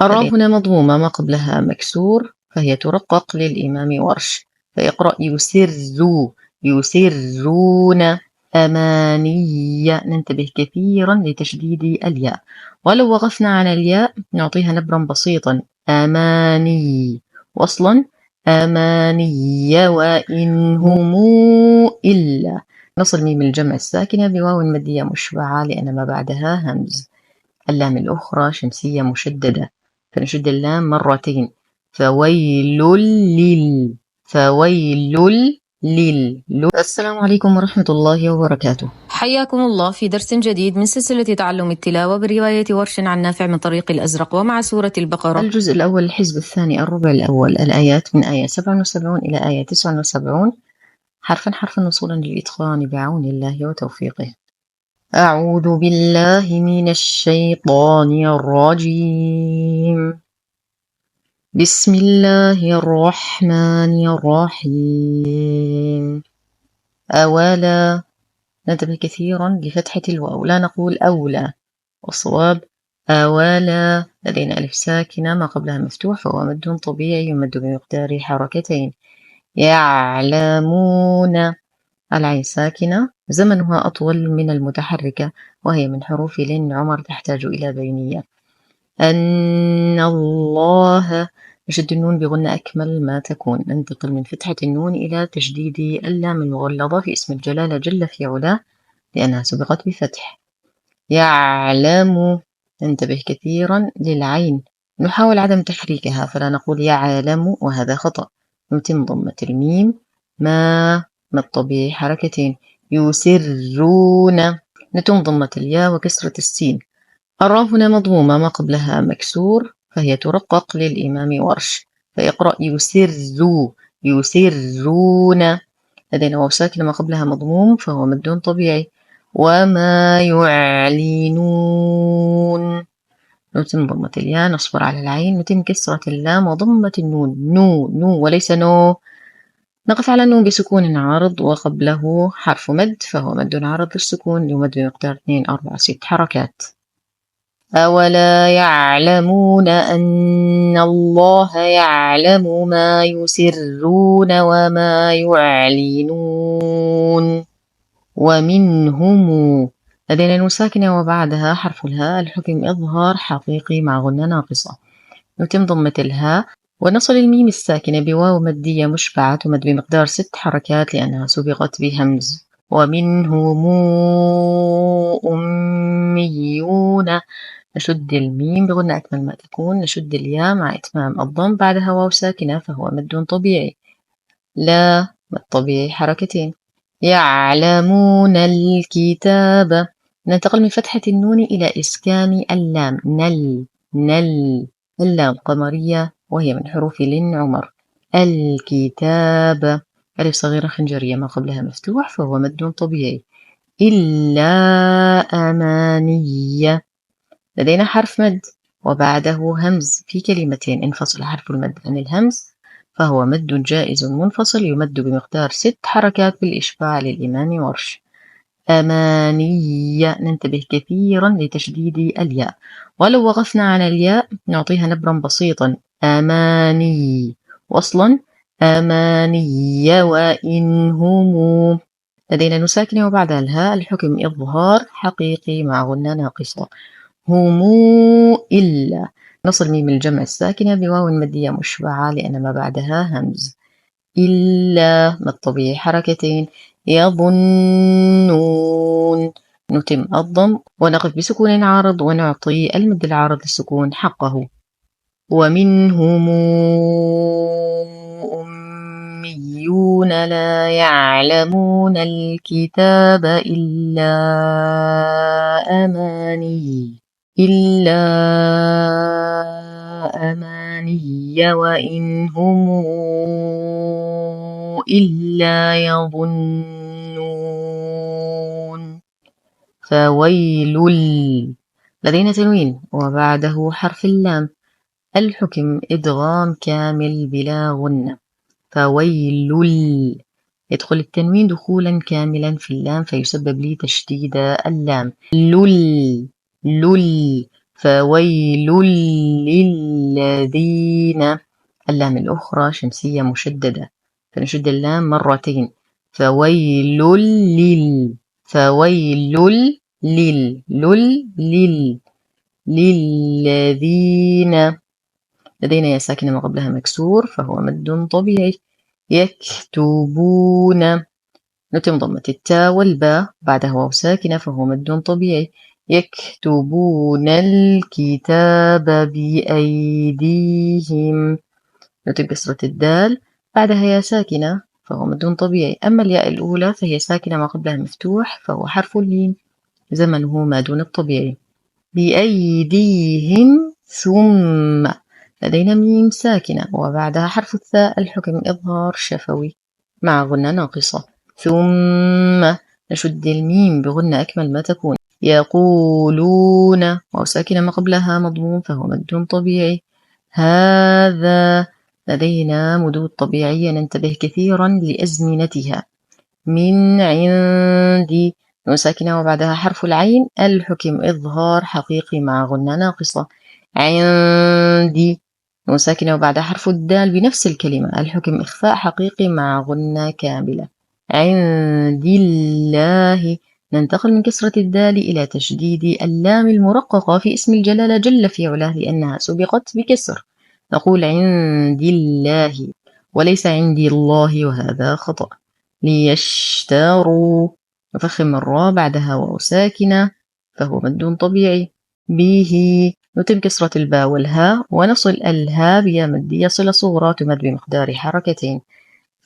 الراء هنا مضمومة ما قبلها مكسور فهي ترقق للإمام ورش فيقرأ يسرون أماني. ننتبه كثيرا لتشديد الياء، ولو وقفنا على الياء نعطيها نبرا بسيطا أماني وصلا أماني وإن هم إلا. نصل ميم الجمع الساكنة بواو مادية مشبعة لأن ما بعدها همز. اللام الأخرى شمسية مشددة فنشد اللام مرتين فويل السلام عليكم ورحمة الله وبركاته. حياكم الله في درس جديد من سلسلة تعلم التلاوة برواية ورش عن نافع من طريق الأزرق ومع سورة البقرة. الجزء الأول الحزب الثاني الربع الأول الآيات من آية 77 إلى آية 79 حرفا وصولا للإتقان بعون الله وتوفيقه. أعوذ بالله من الشيطان الرجيم. بسم الله الرحمن الرحيم. أولا. ننتبه كثيرا لفتحة الواو، لا نقول أولى، والصواب أولا. لدينا ألف ساكنة ما قبلها مفتوح فهو مد طبيعي يمد بمقدار حركتين. يعلمون. العين ساكنة زمنها أطول من المتحركة وهي من حروف لن عمر تحتاج إلى بينية. أن الله. نشد النون بغنة أكمل ما تكون. ننتقل من فتحة النون إلى تشديد اللام المغلظة في اسم الجلالة جل في علاه لأنها سبقت بفتح. يعلم. ننتبه كثيرا للعين، نحاول عدم تحريكها فلا نقول يعلم وهذا خطأ. نتم ضمة الميم ما الطبيعي حركتين. يسرون. نتم ضمة الياء وكسرة السين. الراء هنا مضمومة ما قبلها مكسور فهي ترقق للإمام ورش فيقرأ يسرون. لدينا واو ساكنة ما قبلها مضموم فهو مد طبيعي. وما يعلنون. نتم ضمة الياء نصبر على العين نتم كسرة اللام وضمة النون نو وليس نو. نقف على النون بسكون عارض وقبله حرف مد فهو مد عارض للسكون يمد بمقدار 2 4 6 حركات. أولا يعلمون أن الله يعلم ما يسرون وما يعلنون. ومنهم. لدينا نون ساكنة وبعدها حرف الهاء الحكم إظهار حقيقي مع غنة ناقصة. نتم ضمة الهاء ونصل الميم الساكنة بواو مادية مشبعة تمد بمقدار 6 حركات لأنها سبقت بهمز. ومنهم أميون. نشد الميم بغنة أكمل ما تكون. نشد الياء مع إتمام الضم بعدها واو ساكنة فهو مد طبيعي. لا مد طبيعي حركتين. يعلمون الكتاب. ننتقل من فتحة النون إلى إسكان اللام نل. اللام قمرية وهي من حروف لن عمر. الكتاب. ألف صغيرة خنجرية ما قبلها مفتوح فهو مد طبيعي. إلا أمانية. لدينا حرف مد وبعده همز في كلمتين انفصل حرف المد عن الهمز فهو مد جائز منفصل يمد بمقدار 6 حركات بالإشباع للإمام ورش. أماني. ننتبه كثيرا لتشديد الياء، ولو وقفنا على الياء نعطيها نبرا بسيطا أماني وصلا أماني وإن هم. لدينا نساكن وبعدها الهاء الحكم إظهار حقيقي مع غنة ناقصة. هم إلا. نصل ميم الجمع الساكنة بواو مادية مشبعة لأن ما بعدها همز. إلا ما الطبيعي حركتين. يظنون. نتم الضم ونقف بسكون عارض ونعطي المد العارض للسكون حقه. ومنهم أميون لا يعلمون الكتاب إلا أماني وإن هم إلا يظنون. فويل. لدينا تنوين وبعده حرف اللام الحكم إدغام كامل بلا غنة. فويل. يدخل التنوين دخولا كاملا في اللام فيسبب لي تشديد اللام. لل. فويل للذين. اللام الأخرى شمسية مشددة، فنشد اللام مرتين. فويل فويل للذين. لدينا يا ساكنة ما قبلها مكسور فهو مد طبيعي. يكتبون. نتم ضمة التاء والباء بعدها واو ساكنة فهو مد طبيعي. يكتبون الكتاب بأيديهم. نتم كسرة الدال بعدها يا ساكنة فهو مد طبيعي. أما الياء الأولى فهي ساكنة ما قبلها مفتوح فهو حرف اللين، زمنه ما دون الطبيعي. بأيديهم ثم. لدينا ميم ساكنة وبعدها حرف الثاء، الحكم إظهار شفوي مع غنة ناقصة. ثم نشد الميم بغنة أكمل ما تكون. يقولون واو ساكنة ما قبلها مضموم فهو مد طبيعي. هذا. لدينا مدود طبيعية ننتبه كثيرا لأزمنتها. من عندي نون ساكنة وبعدها حرف العين، الحكم إظهار حقيقي مع غنة ناقصة. عندي نون ساكنة وبعدها حرف الدال بنفس الكلمة، الحكم إخفاء حقيقي مع غنة كاملة. عند الله. ننتقل من كسرة الدال إلى تشديد اللام المرققة في اسم الجلالة جل في علاه لأنها سبقت بكسر. نقول عند الله وليس عندي الله، وهذا خطأ. ليشتروا. نفخم الراء بعدها واو ساكنة فهو مد طبيعي. به. نتم كسرة الباء والهاء ونصل الهاء بيا مدية صلة صغرى تمد بمقدار حركتين.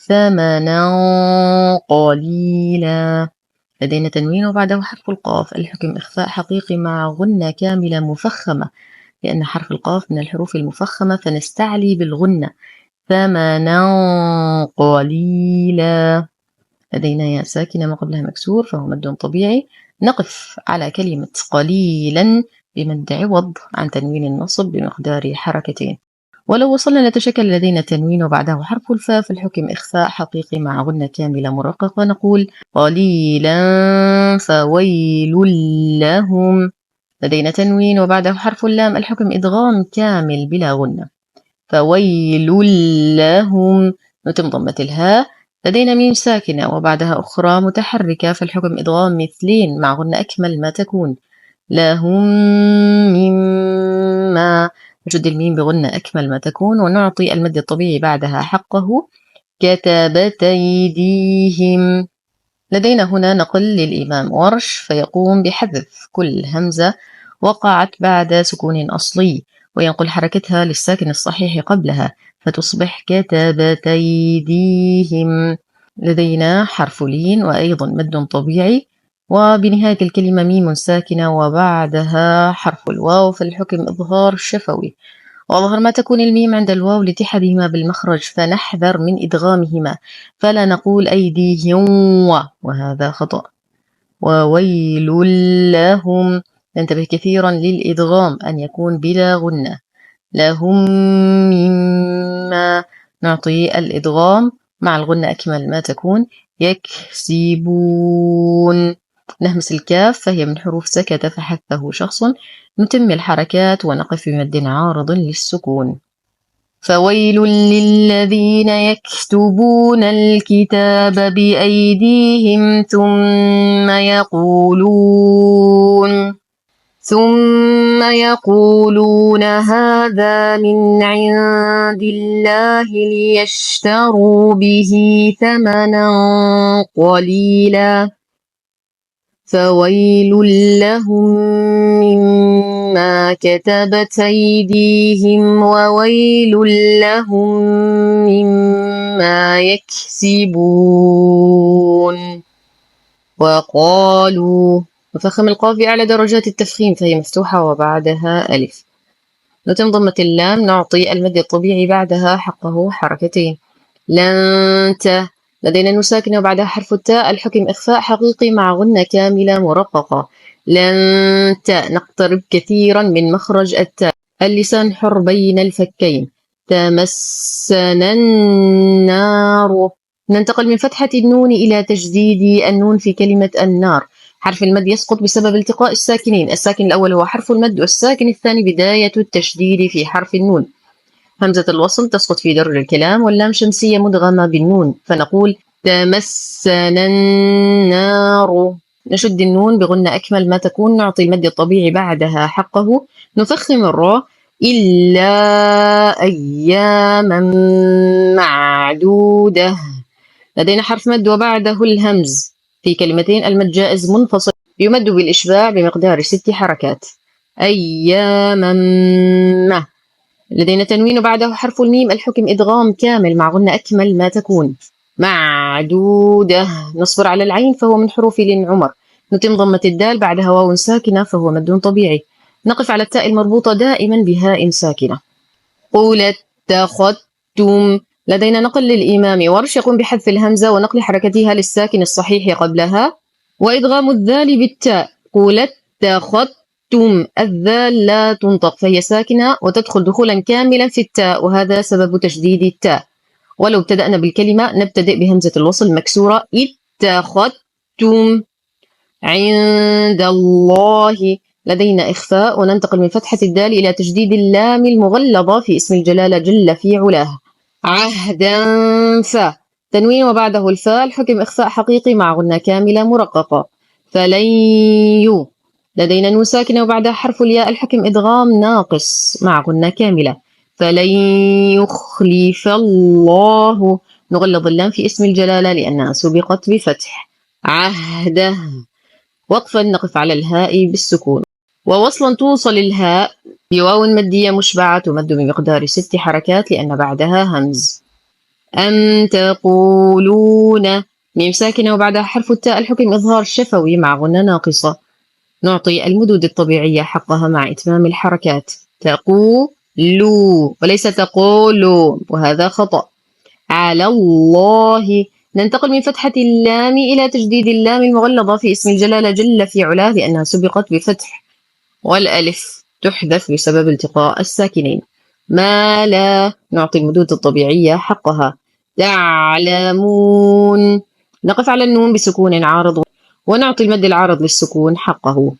ثمنا قليلا. لدينا تنوين وبعده حرف القاف، الحكم إخفاء حقيقي مع غنة كاملة مفخمة لأن حرف القاف من الحروف المفخمة فنستعلي بالغنة. ثمنا قليلا. لدينا ياء ساكنة ما قبلها مكسور فهو مد طبيعي. نقف على كلمة قليلا بمد عوض عن تنوين النصب بمقدار حركتين. ولو وصلنا نتشكل لدينا تنوين وبعده حرف الفاء فالحكم إخفاء حقيقي مع غنة كاملة مرققة. نقول قليلا فويل لهم. لدينا تنوين وبعده حرف اللام، الحكم إدغام كامل بلا غنة. فويل لهم. نتم ضمة الهاء. لدينا ميم ساكنة وبعدها أخرى متحركة فالحكم إدغام مثلين مع غنة أكمل ما تكون. لهم مما. نشد الميم بغنة أكمل ما تكون ونعطي المد الطبيعي بعدها حقه. كتبت أيديهم. لدينا هنا نقل للإمام ورش فيقوم بحذف كل همزة وقعت بعد سكون أصلي وينقل حركتها للساكن الصحيح قبلها فتصبح كتبت أيديهم. لدينا حرف لين وأيضا مد طبيعي وبنهاية الكلمة ميم ساكنة وبعدها حرف الواو فالحكم إظهار شفوي. وأظهر ما تكون الميم عند الواو لاتحادهما بالمخرج فنحذر من إدغامهما فلا نقول أيديهم وهذا خطأ. وويل لهم. ننتبه كثيرا للإدغام أن يكون بلا غنة. لهم مما. نعطي الإدغام مع الغنة أكمل ما تكون. يكسبون. نهمس الكاف فهي من حروف سكت فحثه شخص. نتم الحركات ونقف بمد عارض للسكون. فويل للذين يكتبون الكتاب بأيديهم ثم يقولون هذا من عند الله ليشتروا به ثمنا قليلا. فويل لهم مما كتبت أيديهم وويل لهم مما يكسبون. وقالوا. وفخم القاف بأعلى درجات التفخيم فهي مفتوحة وبعدها ألف. نتم ضمة اللام نعطي المد الطبيعي بعدها حقه حركتين. لن. لدينا نون ساكنة وبعدها حرف التاء، الحكم إخفاء حقيقي مع غنة كاملة مرققة. لن. نقترب كثيرا من مخرج التاء، اللسان حر بين الفكين. تمسنا النار. ننتقل من فتحة النون إلى تجديد النون في كلمة النار حرف المد يسقط بسبب التقاء الساكنين، الساكن الأول هو حرف المد والساكن الثاني بداية التشديد في حرف النون. همزة الوصل تسقط في در الكلام، واللام شمسية مدغمة بالنون، فنقول تمسنا النار. نشد النون بغنة أكمل ما تكون، نعطي المد الطبيعي بعدها حقه، نفخم الراء إلا أياما معدودة. لدينا حرف مد وبعده الهمز في كلمتين، المد جائز منفصل يمد بالإشباع بمقدار 6 حركات. أياما ما. لدينا تنوين وبعده حرف الميم، الحكم إدغام كامل مع غنة أكمل ما تكون. معدودة. نصبر على العين فهو من حروف لين عمر. نتم ضمة الدال بعدها واو ساكنة فهو مد طبيعي. نقف على التاء المربوطة دائما بهاء ساكنة. قل اتخذتم. لدينا نقل للإمام ورش يقوم بحذف الهمزة ونقل حركتها للساكن الصحيح قبلها، وإدغام الذال بالتاء. قل اتخذتم. الذال لا تنطق فهي ساكنة وتدخل دخولا كاملا في التاء، وهذا سبب تشديد التاء. ولو ابتدأنا بالكلمة نبتدئ بهمزة الوصل مكسورة اتخذتم. عند الله. لدينا إخفاء وننتقل من فتحة الدال إلى تجديد اللام المغلظة في اسم الجلالة جل في علاه. عهدا ف. تنوين وبعده الفاء، الحكم إخفاء حقيقي مع غنة كاملة مرققة. فلن يو. لدينا نون ساكنة وبعدها حرف الياء، الحكم إدغام ناقص مع غنة كاملة. فلن يخلف الله. نغلظ اللام في اسم الجلالة لأنها سبقت بفتح. عهده. وقفا نقف على الهاء بالسكون، ووصلا توصل الهاء بواو مدية مشبعة تمد بمقدار 6 حركات لأن بعدها همز. أم تقولون. ميم ساكنة وبعدها حرف التاء، الحكم إظهار شفوي مع غنة ناقصة. نعطي المدود الطبيعية حقها مع إتمام الحركات. تقولوا وليس تقولوا، وهذا خطأ. على الله. ننتقل من فتحة اللام إلى تجديد اللام المغلظة في اسم الجلالة جل في علاه لأنها سبقت بفتح، والألف تحذف بسبب التقاء الساكنين. ما لا. نعطي المدود الطبيعية حقها. تعلمون. نقف على النون بسكون عارض ونعطي المد العارض للسكون حقه.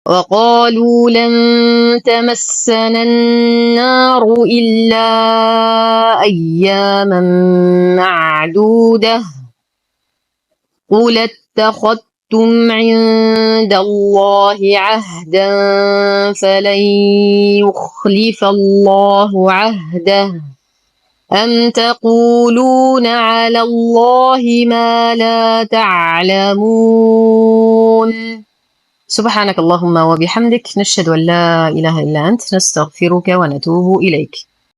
وقالوا لن تمسنا النار إلا أياما معدودة. قل اتخذتم عند الله عهدا فلن يخلف الله عهده. أم تقولون على الله ما لا تعلمون. سبحانك اللهم وبحمدك، نشهد أن لا إله إلا أنت، نستغفرك ونتوب إليك.